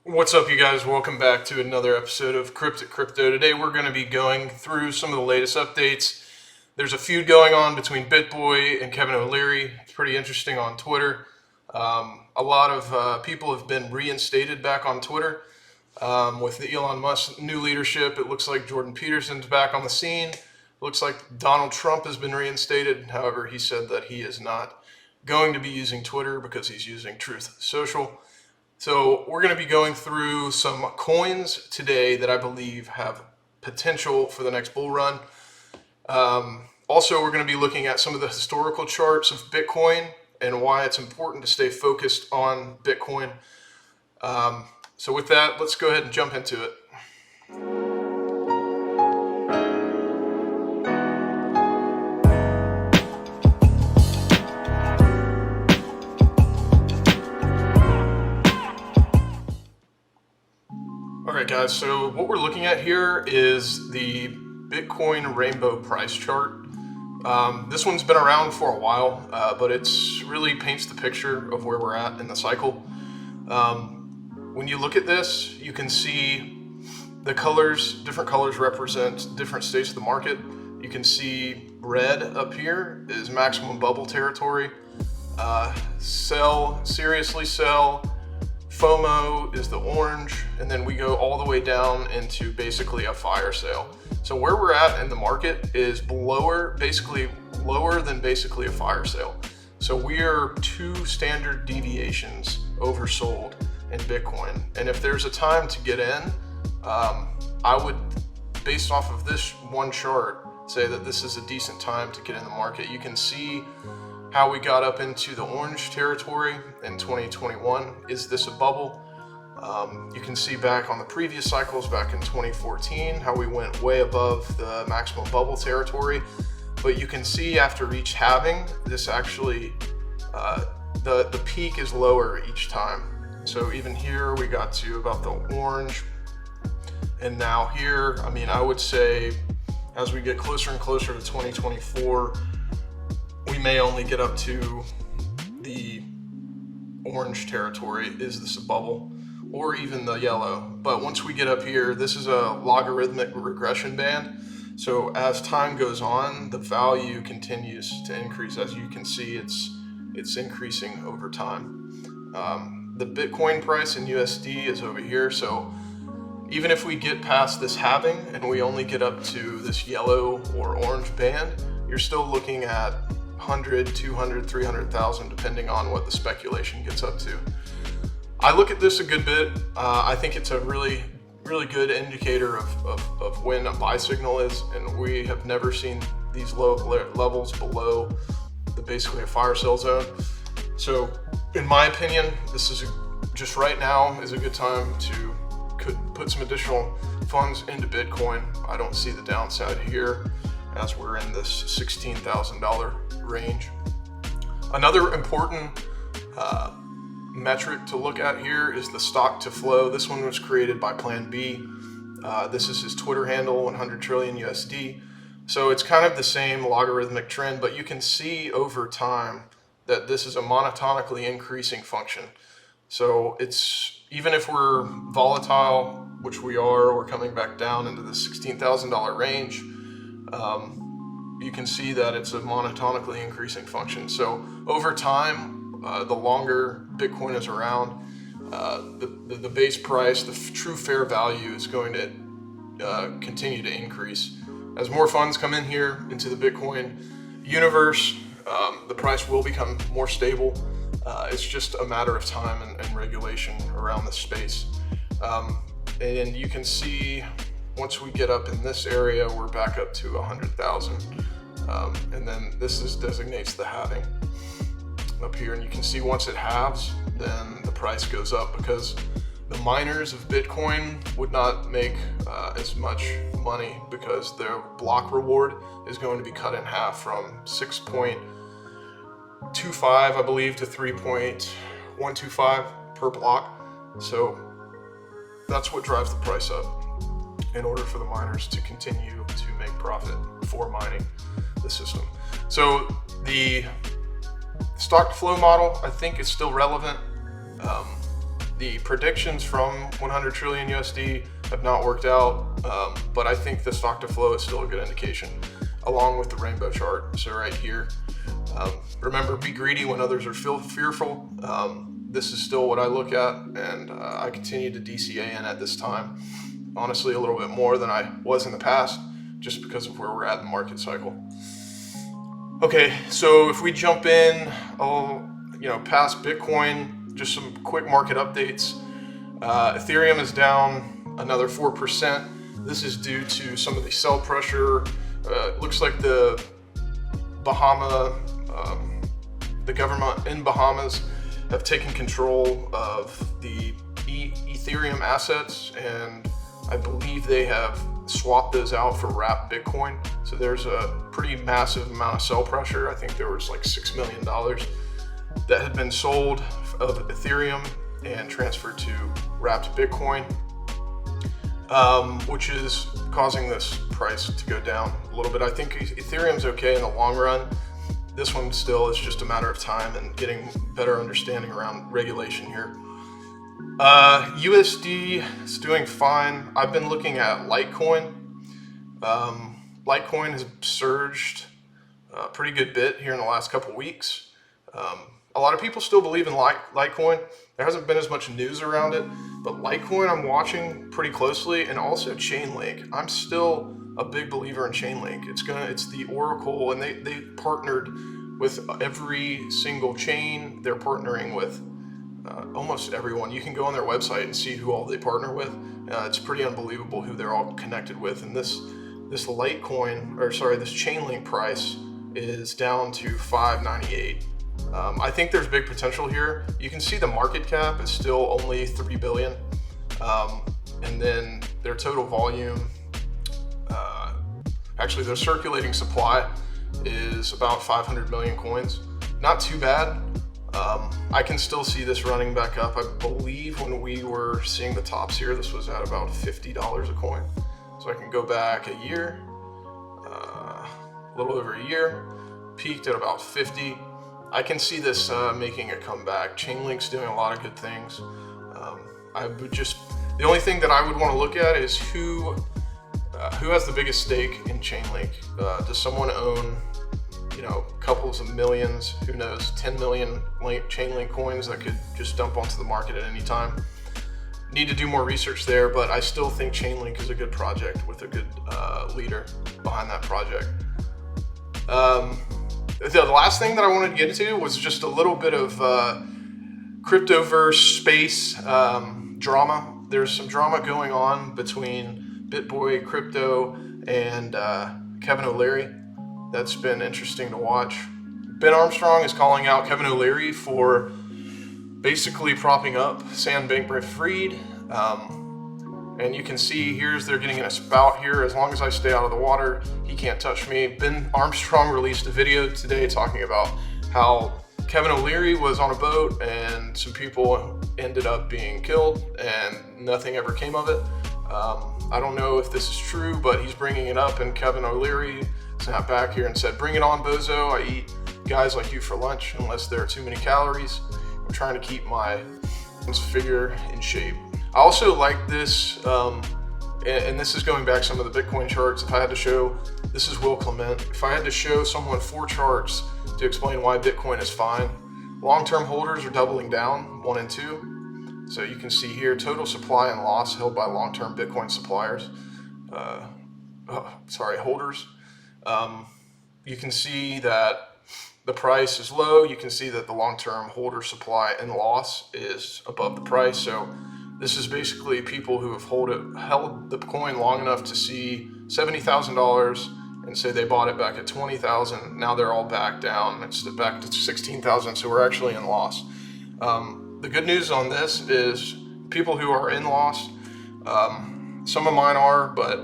What's up, you guys? Welcome back to another episode of Cryptic Crypto. Today we're going to be going through some of the latest updates. There's a feud going on between BitBoy and Kevin O'Leary. It's pretty interesting on Twitter. A lot of people have been reinstated back on Twitter with the Elon Musk new leadership. It looks like Jordan Peterson's back on the scene. It looks like Donald Trump has been reinstated. However, he said that he is not going to be using Twitter because he's using Truth Social. So we're going to be going through some coins today that I believe have potential for the next bull run. Also, we're going to be looking at some of the historical charts of Bitcoin and why it's important to stay focused on Bitcoin. So with that, let's go ahead and jump into it. Alright guys, so what we're looking at here is the Bitcoin rainbow price chart. This one's been around for a while, but it's really paints the picture of where we're at in the cycle. When you look at this, you can see the colors, different colors represent different states of the market. You can see red up here is maximum bubble territory. Sell, seriously sell. FOMO is the orange, and then we go all the way down into basically a fire sale. So where we're at in the market is basically lower than basically a fire sale. So we are 2 standard deviations oversold in Bitcoin. And if there's a time to get in, I would, based off of this one chart, say that this is a decent time to get in the market. You can see how we got up into the orange territory in 2021. Is this a bubble? You can see back on the previous cycles back in 2014 how we went way above the maximum bubble territory. But you can see after each halving, this actually, the peak is lower each time. So even here we got to about the orange. And now here, I mean, I would say as we get closer and closer to 2024, we may only get up to the orange territory. Is this a bubble? Or even the yellow. But once we get up here, this is a logarithmic regression band. So as time goes on, the value continues to increase. As you can see, it's increasing over time. The Bitcoin price in USD is over here. So even if we get past this halving and we only get up to this yellow or orange band, you're still looking at 100, 200, 300,000, depending on what the speculation gets up to. I look at this a good bit. I think it's a really good indicator of when a buy signal is, and we have never seen these low levels below basically a fire sale zone. So in my opinion, this is just right now is a good time to put some additional funds into Bitcoin. I don't see the downside here as we're in this $16,000 range. Another important metric to look at here is the stock to flow. This one was created by Plan B. This is his Twitter handle, 100 trillion USD. So it's kind of the same logarithmic trend, but you can see over time that this is a monotonically increasing function. So it's, even if we're volatile, which we are, we're coming back down into the $16,000 range, you can see that it's a monotonically increasing function. So over time, the longer Bitcoin is around, the base price, the true fair value is going to continue to increase. As more funds come in here into the Bitcoin universe, the price will become more stable. It's just a matter of time and regulation around the space. And you can see once we get up in this area, we're back up to 100,000. And then this designates the halving up here. And you can see once it halves, then the price goes up because the miners of Bitcoin would not make as much money because their block reward is going to be cut in half from 6.25, I believe, to 3.125 per block. So that's what drives the price up in order for the miners to continue to make profit for mining the system. So the stock to flow model, I think, is still relevant. The predictions from 100 trillion USD have not worked out, but I think the stock to flow is still a good indication, along with the rainbow chart. So right here, remember, be greedy when others are fearful. This is still what I look at, and I continue to DCA in at this time. Honestly, a little bit more than I was in the past, just because of where we're at in the market cycle. Okay, so if we jump in, past Bitcoin, just some quick market updates. Ethereum is down another 4%. This is due to some of the sell pressure. Looks like the government in Bahamas have taken control of the Ethereum assets, and I believe they have swapped those out for wrapped Bitcoin. So there's a pretty massive amount of sell pressure. I think there was like $6 million that had been sold of Ethereum and transferred to wrapped Bitcoin, which is causing this price to go down a little bit. I think Ethereum's okay in the long run. This one still is just a matter of time and getting better understanding around regulation here. USD is doing fine. I've been looking at Litecoin. Litecoin has surged a pretty good bit here in the last couple weeks. A lot of people still believe in Litecoin. There hasn't been as much news around it, but Litecoin I'm watching pretty closely, and also Chainlink. I'm still a big believer in Chainlink. It's the Oracle, and they partnered with every single chain. They're partnering with almost everyone. You can go on their website and see who all they partner with. It's pretty unbelievable who they're all connected with. And this Chainlink price is down to $5.98. I think there's big potential here. You can see the market cap is still only 3 billion. And then their total volume, actually their circulating supply is about 500 million coins. Not too bad. I can still see this running back up. I believe when we were seeing the tops here, this was at about $50 a coin. So I can go back a year, a little over a year, peaked at about 50. I can see this making a comeback. Chainlink's doing a lot of good things. The only thing that I would want to look at is who has the biggest stake in Chainlink. Does someone own, couples of millions, who knows, 10 million Chainlink coins that could just dump onto the market at any time? Need to do more research there, but I still think Chainlink is a good project with a good leader behind that project. The last thing that I wanted to get into was just a little bit of cryptoverse space drama. There's some drama going on between BitBoy Crypto and Kevin O'Leary. That's been interesting to watch. Ben Armstrong is calling out Kevin O'Leary for basically propping up Sam Bankman-Fried. And you can see they're getting in a spout here. As long as I stay out of the water, he can't touch me. Ben Armstrong released a video today talking about how Kevin O'Leary was on a boat and some people ended up being killed and nothing ever came of it. I don't know if this is true, but he's bringing it up, and Kevin O'Leary snapped back here and said, "Bring it on, bozo. I eat guys like you for lunch unless there are too many calories. I'm trying to keep my figure in shape." I also like this, and this is going back some of the Bitcoin charts. If I had to show, this is Will Clement. If I had to show someone 4 charts to explain why Bitcoin is fine, long-term holders are doubling down, 1 and 2. So you can see here, total supply and loss held by long-term Bitcoin holders. You can see that the price is low. You can see that the long-term holder supply and loss is above the price. So this is basically people who have held the coin long enough to see $70,000 and say they bought it back at $20,000. Now they're all back down. It's back to $16,000. So we're actually in loss. The good news on this is people who are in loss, some of mine are, but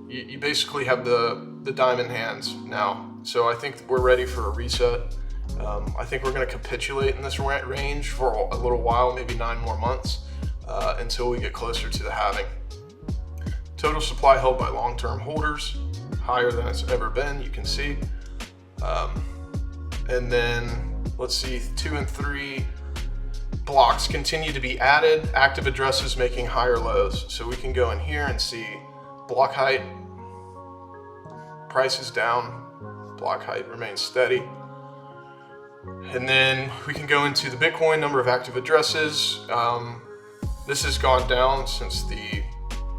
you basically have the diamond hands now. So I think we're ready for a reset. I think we're going to capitulate in this range for a little while, maybe 9 more months, until we get closer to the halving. Total supply held by long-term holders, higher than it's ever been, you can see. And then let's see, 2 and 3. blocks continue to be added, active addresses making higher lows. So we can go in here and see block height, price is down, block height remains steady. And then we can go into the Bitcoin number of active addresses. This has gone down since the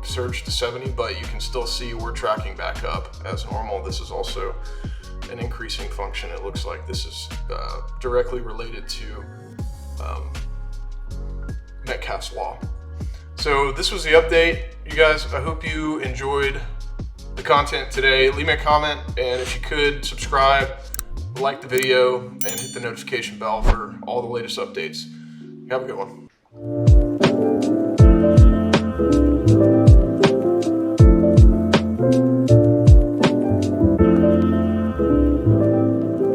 surge to 70, but you can still see we're tracking back up as normal. This is also an increasing function. It looks like this is directly related to Metcalfe's law. So this was the update. You guys, I hope you enjoyed the content today. Leave me a comment, and if you could, subscribe, like the video, and hit the notification bell for all the latest updates. Have a good one.